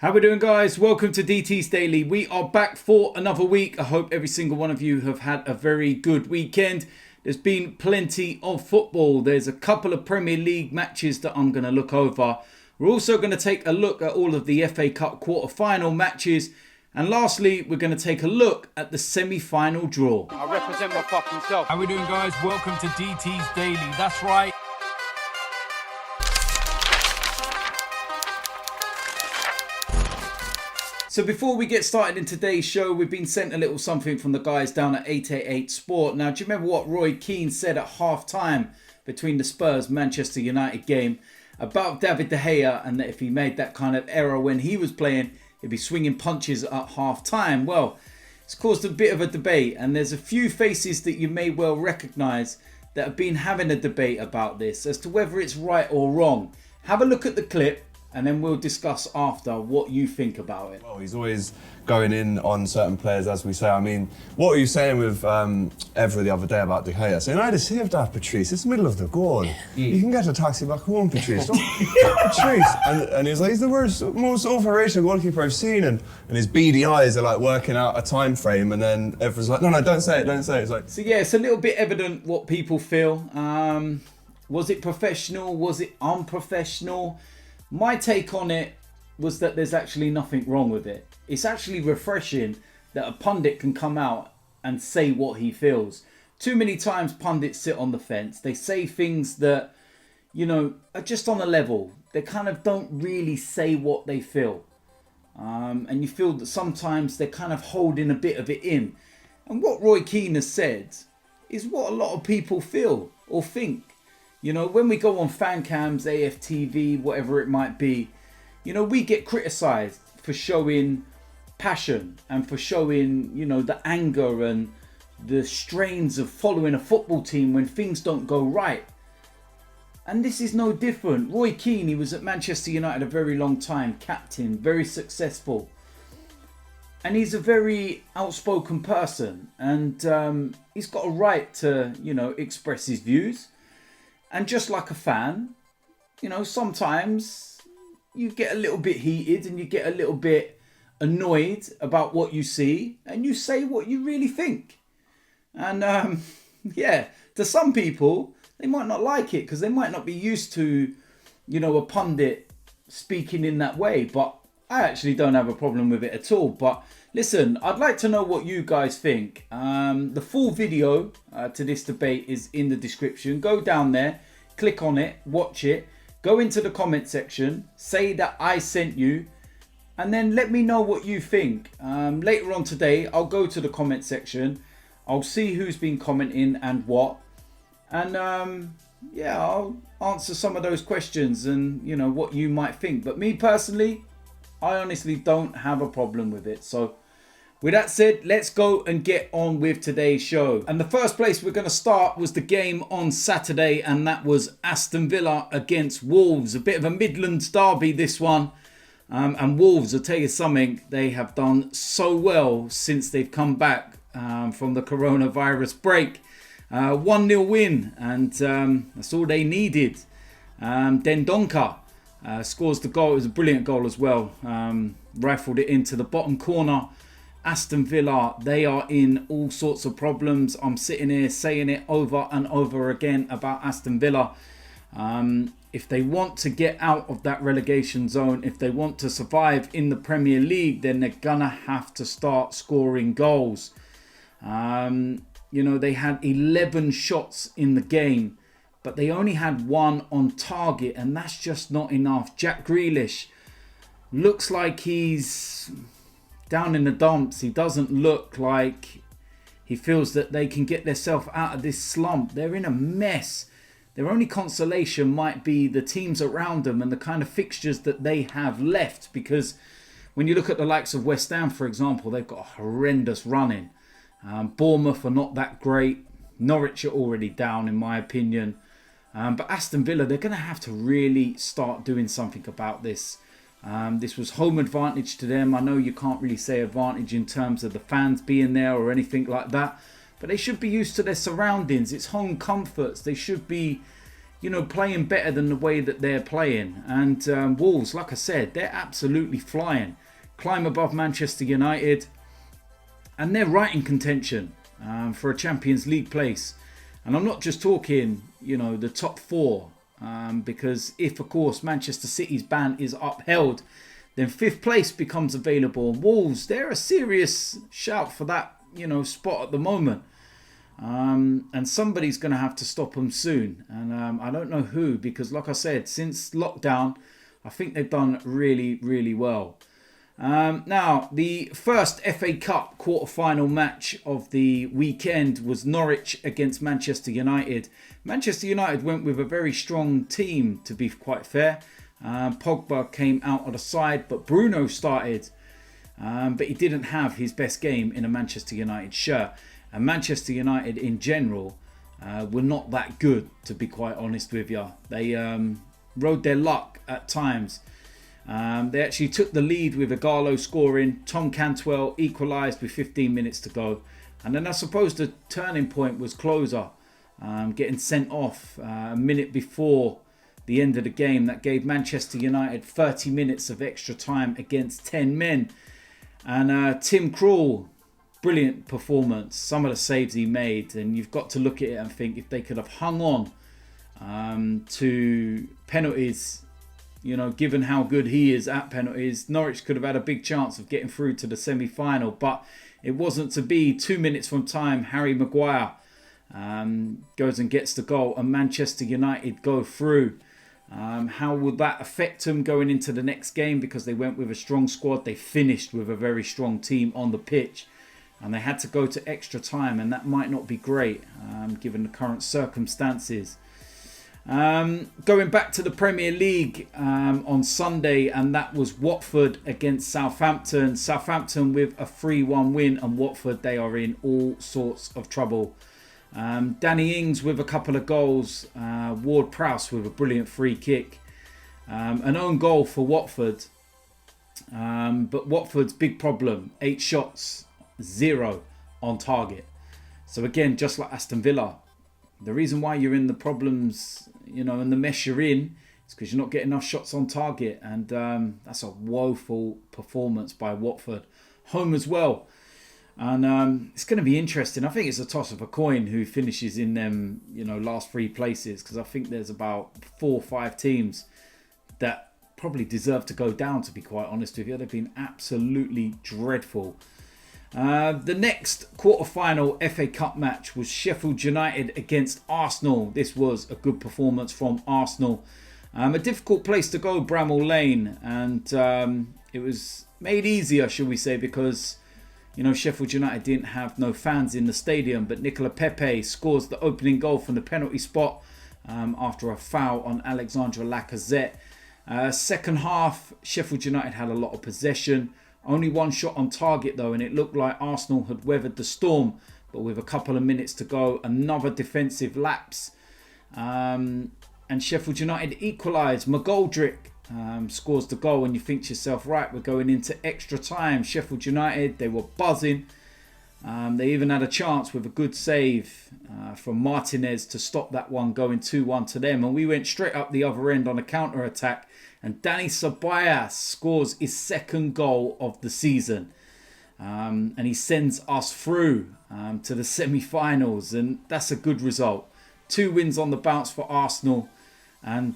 How we doing, guys? Welcome to DT's Daily. We are back for another week. I hope every single one of you have had a very good weekend. There's been plenty of football. There's a couple of Premier League matches that I'm going to look over. We're also going to take a look at all of the FA Cup quarter-final matches. And lastly, we're going to take a look at the semi-final draw. I represent my fucking self. How we doing, guys? Welcome to DT's Daily. That's right. So before we get started in today's show, we've been sent a little something from the guys down at 888 Sport. Now, do you remember what Roy Keane said at half-time between the Spurs-Manchester United game about David De Gea, and that if he made that kind of error when he was playing, he'd be swinging punches at half-time? Well, it's caused a bit of a debate, and there's a few faces that you may well recognise that have been having a debate about this as to whether it's right or wrong. Have a look at the clip, and then we'll discuss after what you think about it. Well, he's always going in on certain players, as we say. I mean, what were you saying with Evra the other day about De Gea? Saying, I'd have saved that, Patrice. It's the middle of the goal. You can get a taxi back home, Patrice. Patrice. And he's like, he's the most overrated goalkeeper I've seen. And his beady eyes are like working out a time frame. And then Evra's like, no, don't say it. It's like... So, yeah, it's a little bit evident what people feel. Was it professional? Was it unprofessional? My take on it was that there's actually nothing wrong with it. It's actually refreshing that a pundit can come out and say what he feels. Too many times pundits sit on the fence. They say things that, you know, are just on a level. They kind of don't really say what they feel. And you feel that sometimes they're kind of holding a bit of it in. And what Roy Keane has said is what a lot of people feel or think. You know, when we go on fan cams, AFTV, whatever it might be, you know, we get criticised for showing passion and for showing, you know, the anger and the strains of following a football team when things don't go right. And this is no different. Roy Keane, he was at Manchester United a very long time, captain, very successful. And he's a very outspoken person. And he's got a right to, you know, express his views. And just like a fan, you know, sometimes you get a little bit heated and you get a little bit annoyed about what you see, and you say what you really think. And yeah, to some people, they might not like it because they might not be used to, you know, a pundit speaking in that way. But I actually don't have a problem with it at all. But listen, I'd like to know what you guys think. The full video to this debate is in the description. Go down there, click on it, watch it. Go into the comment section, say that I sent you, and then let me know what you think. Later on today, I'll go to the comment section. I'll see who's been commenting and what. And yeah, I'll answer some of those questions and, you know, what you might think. But me personally, I honestly don't have a problem with it. So with that said, let's go and get on with today's show. And the first place we're going to start was the game on Saturday, and that was Aston Villa against Wolves. A bit of a Midlands derby, this one. And Wolves, I'll tell you something, they have done so well since they've come back from the coronavirus break. 1-0 win, and that's all they needed. Dendoncker scores the goal. It was a brilliant goal as well. Rifled it into the bottom corner. Aston Villa, they are in all sorts of problems. I'm sitting here saying it over and over again about Aston Villa. If they want to get out of that relegation zone, if they want to survive in the Premier League, then they're going to have to start scoring goals. You know, they had 11 shots in the game, but they only had one on target, and that's just not enough. Jack Grealish looks like he's down in the dumps. He doesn't look like he feels that they can get themselves out of this slump. They're in a mess. Their only consolation might be the teams around them and the kind of fixtures that they have left, because when you look at the likes of West Ham, for example, they've got a horrendous run-in. Bournemouth are not that great. Norwich are already down, in my opinion. But Aston Villa, they're going to have to really start doing something about this. This was home advantage to them. I know you can't really say advantage in terms of the fans being there or anything like that, but they should be used to their surroundings. It's home comforts. They should be playing better than the way that they're playing. And Wolves, like I said, they're absolutely flying. Climb above Manchester United. And they're right in contention for a Champions League place. And I'm not just talking, the top 4. Because if, of course, Manchester City's ban is upheld, then 5th place becomes available. And Wolves, they're a serious shout for that, spot at the moment. And somebody's going to have to stop them soon. And I don't know who, because like I said, since lockdown, I think they've done really, really well. Now, the first FA Cup quarter-final match of the weekend was Norwich against Manchester United. Manchester United went with a very strong team, to be quite fair. Pogba came out of the side, but Bruno started. But he didn't have his best game in a Manchester United shirt. And Manchester United in general were not that good, to be quite honest with you. They rode their luck at times. They actually took the lead with Igalo scoring. Tom Cantwell equalised with 15 minutes to go. And then I suppose the turning point was Closer getting sent off a minute before the end of the game. That gave Manchester United 30 minutes of extra time against 10 men. And Tim Krul, brilliant performance. Some of the saves he made. And you've got to look at it and think if they could have hung on to penalties, given how good he is at penalties, Norwich could have had a big chance of getting through to the semi-final. But it wasn't to be. 2 minutes from time, Harry Maguire goes and gets the goal and Manchester United go through. How would that affect them going into the next game? Because they went with a strong squad. They finished with a very strong team on the pitch. And they had to go to extra time. And that might not be great given the current circumstances. Going back to the Premier League on Sunday, and that was Watford against Southampton. Southampton with a 3-1 win, and Watford, they are in all sorts of trouble. Danny Ings with a couple of goals, Ward-Prowse with a brilliant free kick, an own goal for Watford. But Watford's big problem, 8 shots, 0 on target. So again, just like Aston Villa, the reason why you're in the problems, in the mess you're in, is because you're not getting enough shots on target. And that's a woeful performance by Watford. Home as well. And it's going to be interesting. I think it's a toss of a coin who finishes in them, last 3 places. Because I think there's about 4 or 5 teams that probably deserve to go down, to be quite honest with you. They've been absolutely dreadful. The next quarter-final FA Cup match was Sheffield United against Arsenal. This was a good performance from Arsenal. A difficult place to go, Bramall Lane. And it was made easier, shall we say, because Sheffield United didn't have no fans in the stadium. But Nicola Pepe scores the opening goal from the penalty spot after a foul on Alexandre Lacazette. Second half, Sheffield United had a lot of possession. Only 1 shot on target though, and it looked like Arsenal had weathered the storm. But with a couple of minutes to go, another defensive lapse. And Sheffield United equalised. McGoldrick scores the goal, and you think to yourself, right, we're going into extra time. Sheffield United, they were buzzing. They even had a chance with a good save from Martinez to stop that one going 2-1 to them. And we went straight up the other end on a counter-attack. And Dani Ceballos scores his 2nd goal of the season. And he sends us through to the semi-finals. And that's a good result. 2 wins on the bounce for Arsenal. And,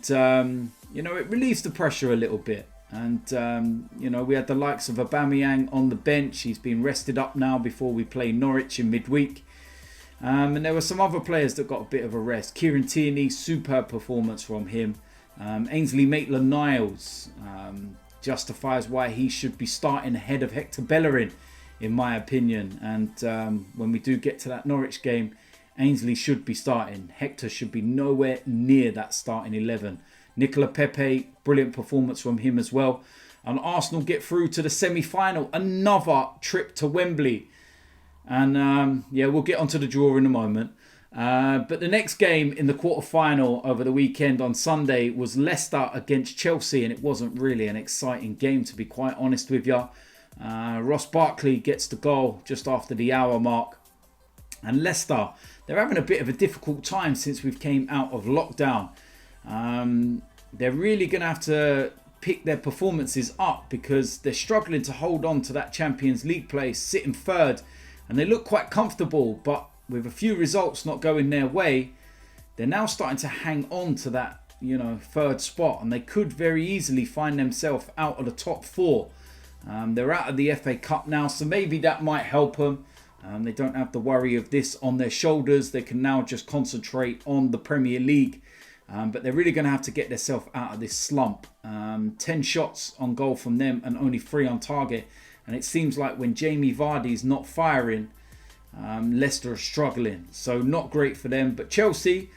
it relieves the pressure a little bit. And, we had the likes of Aubameyang on the bench. He's been rested up now before we play Norwich in midweek. And there were some other players that got a bit of a rest. Kieran Tierney, superb performance from him. Ainsley Maitland-Niles justifies why he should be starting ahead of Hector Bellerin, in my opinion. And when we do get to that Norwich game, Ainsley should be starting. Hector should be nowhere near that starting 11. Nicola Pepe, brilliant performance from him as well. And Arsenal get through to the semi-final. Another trip to Wembley. And we'll get onto the draw in a moment. But the next game in the quarter-final over the weekend on Sunday was Leicester against Chelsea. And it wasn't really an exciting game, to be quite honest with you. Ross Barkley gets the goal just after the hour mark. And Leicester, they're having a bit of a difficult time since we've came out of lockdown. They're really going to have to pick their performances up because they're struggling to hold on to that Champions League place, sitting third, and they look quite comfortable, but with a few results not going their way, they're now starting to hang on to that, third spot, and they could very easily find themselves out of the top 4. They're out of the FA Cup now, so maybe that might help them. They don't have the worry of this on their shoulders. They can now just concentrate on the Premier League. But they're really going to have to get themselves out of this slump. 10 shots on goal from them and only 3 on target. And it seems like when Jamie Vardy's not firing, Leicester are struggling. So not great for them. But Chelsea,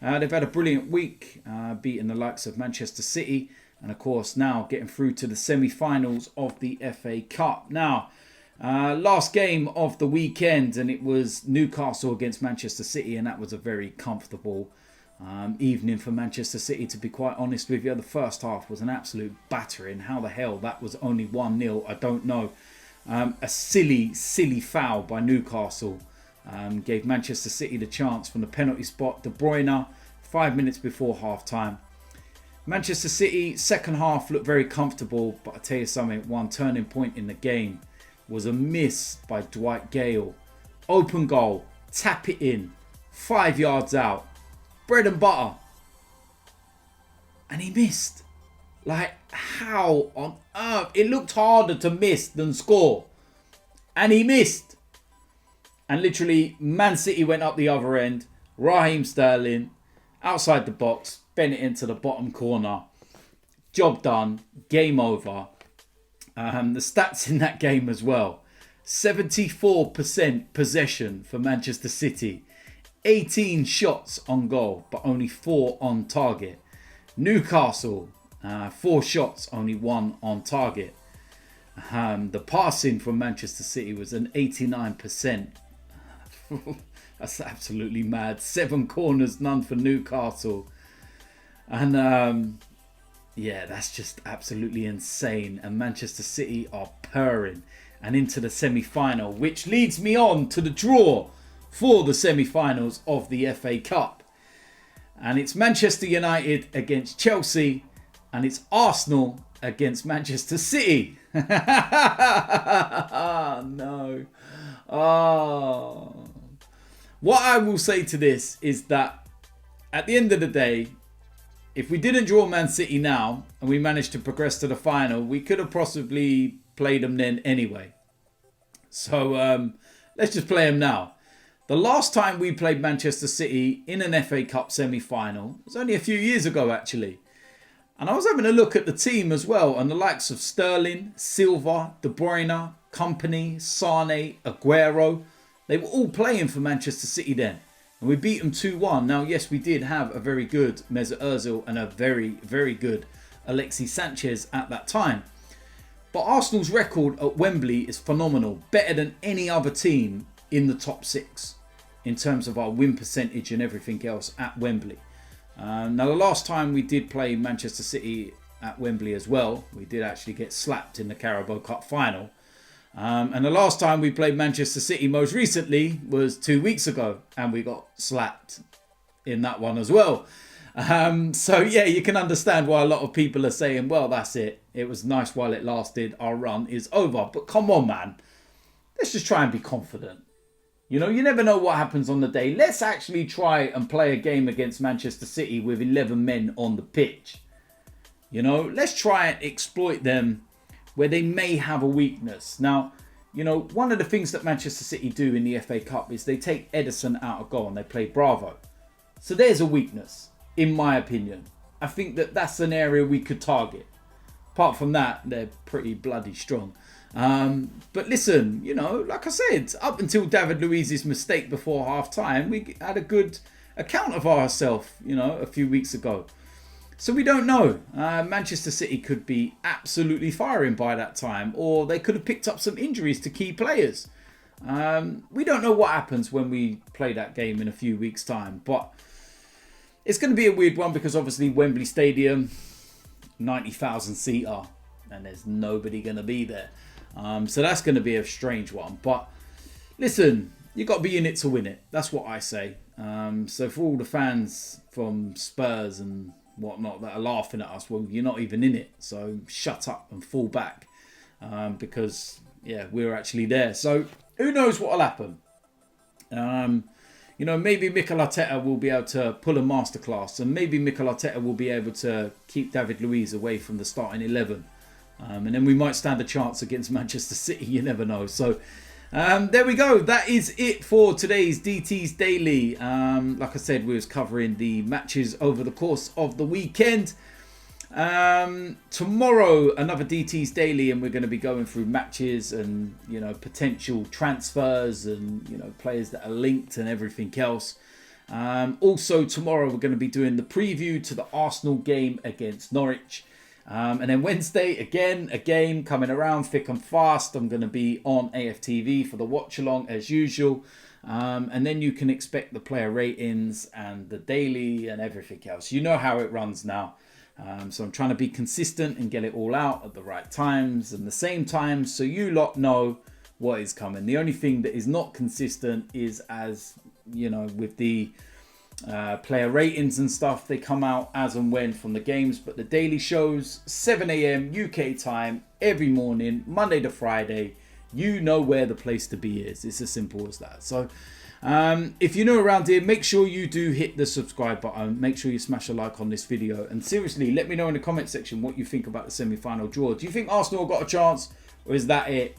they've had a brilliant week, beating the likes of Manchester City. And of course now getting through to the semi-finals of the FA Cup. Now, last game of the weekend, and it was Newcastle against Manchester City. And that was a very comfortable evening for Manchester City, to be quite honest with you. The first half was an absolute battering. How the hell that was only 1-0, I don't know. A silly foul by Newcastle gave Manchester City the chance from the penalty spot. De Bruyne, 5 minutes before half time. Manchester City, second half, looked very comfortable, but I tell you something, one turning point in the game was a miss by Dwight Gale. Open goal, tap it in, 5 yards out. Bread and butter. And he missed. Like, how on earth? It looked harder to miss than score. And he missed. And literally, Man City went up the other end. Raheem Sterling, outside the box, bent it into the bottom corner. Job done. Game over. The stats in that game as well. 74% possession for Manchester City. 18 shots on goal, but only 4 on target. Newcastle, 4 shots, only 1 on target. The passing from Manchester City was an 89%. That's absolutely mad. 7 corners, none for Newcastle. And yeah, that's just absolutely insane. And Manchester City are purring and into the semi-final, which leads me on to the draw for the semi-finals of the FA Cup. And it's Manchester United against Chelsea, and it's Arsenal against Manchester City. No. Oh. What I will say to this is that at the end of the day, if we didn't draw Man City now and we managed to progress to the final, we could have possibly played them then anyway. So let's just play them now. The last time we played Manchester City in an FA Cup semi-final was only a few years ago, actually. And I was having a look at the team as well, and the likes of Sterling, Silva, De Bruyne, Kompany, Sane, Aguero. They were all playing for Manchester City then. And we beat them 2-1. Now, yes, we did have a very good Mesut Ozil and a very, very good Alexis Sanchez at that time. But Arsenal's record at Wembley is phenomenal. Better than any other team in the top 6. In terms of our win percentage and everything else at Wembley. Now, the last time we did play Manchester City at Wembley as well, we did actually get slapped in the Carabao Cup final. And the last time we played Manchester City most recently was 2 weeks ago, and we got slapped in that one as well. So yeah, you can understand why a lot of people are saying, well, that's it. It was nice while it lasted. Our run is over. But come on, man. Let's just try and be confident. You know, you never know what happens on the day. Let's actually try and play a game against Manchester City with 11 men on the pitch. You know, let's try and exploit them where they may have a weakness. Now, you know, one of the things that Manchester City do in the FA Cup is they take Ederson out of goal and they play Bravo. So there's a weakness, in my opinion. I think that that's an area we could target. Apart from that, they're pretty bloody strong. But listen, you know, like I said, up until David Luiz's mistake before half-time, we had a good account of ourselves, you know, a few weeks ago. So we don't know. Manchester City could be absolutely firing by that time, or they could have picked up some injuries to key players. We don't know what happens when we play that game in a few weeks' time, but it's going to be a weird one because obviously Wembley Stadium, 90,000 seater, and there's nobody going to be there. So that's going to be a strange one. But listen, you got to be in it to win it. That's what I say. So for all the fans from Spurs and whatnot that are laughing at us. Well, you're not even in it, so shut up and fall back, because yeah, we're actually there. So who knows what will happen? You know, maybe Mikel Arteta will be able to pull a masterclass, and maybe Mikel Arteta will be able to keep David Luiz away from the starting 11. And then we might stand a chance against Manchester City. You never know. So there we go. That is it for today's DT's Daily. Like I said, we was covering the matches over the course of the weekend. Tomorrow, another DT's Daily, and we're going to be going through matches and, you know, potential transfers and, you know, players that are linked and everything else. Also, tomorrow we're going to be doing the preview to the Arsenal game against Norwich. And then Wednesday, again, a game coming around thick and fast. I'm going to be on AFTV for the watch along as usual. And then you can expect the player ratings and the daily and everything else. You know how it runs now. So I'm trying to be consistent and get it all out at the right times and the same times, so you lot know what is coming. The only thing that is not consistent is, as you know, with the player ratings and stuff, they come out as and when from the games. But the daily shows 7 a.m. UK time every morning, Monday to Friday. You know where the place to be is. It's as simple as that. So if you're new around here, make sure you do hit the subscribe button. Make sure you smash a like on this video. And seriously, let me know in the comment section what you think about the semi-final draw. Do you think Arsenal got a chance, or is that it?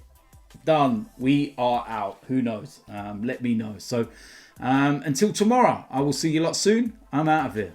Done. We are out. Who knows? Let me know. So until tomorrow, I will see you lot soon. I'm out of here.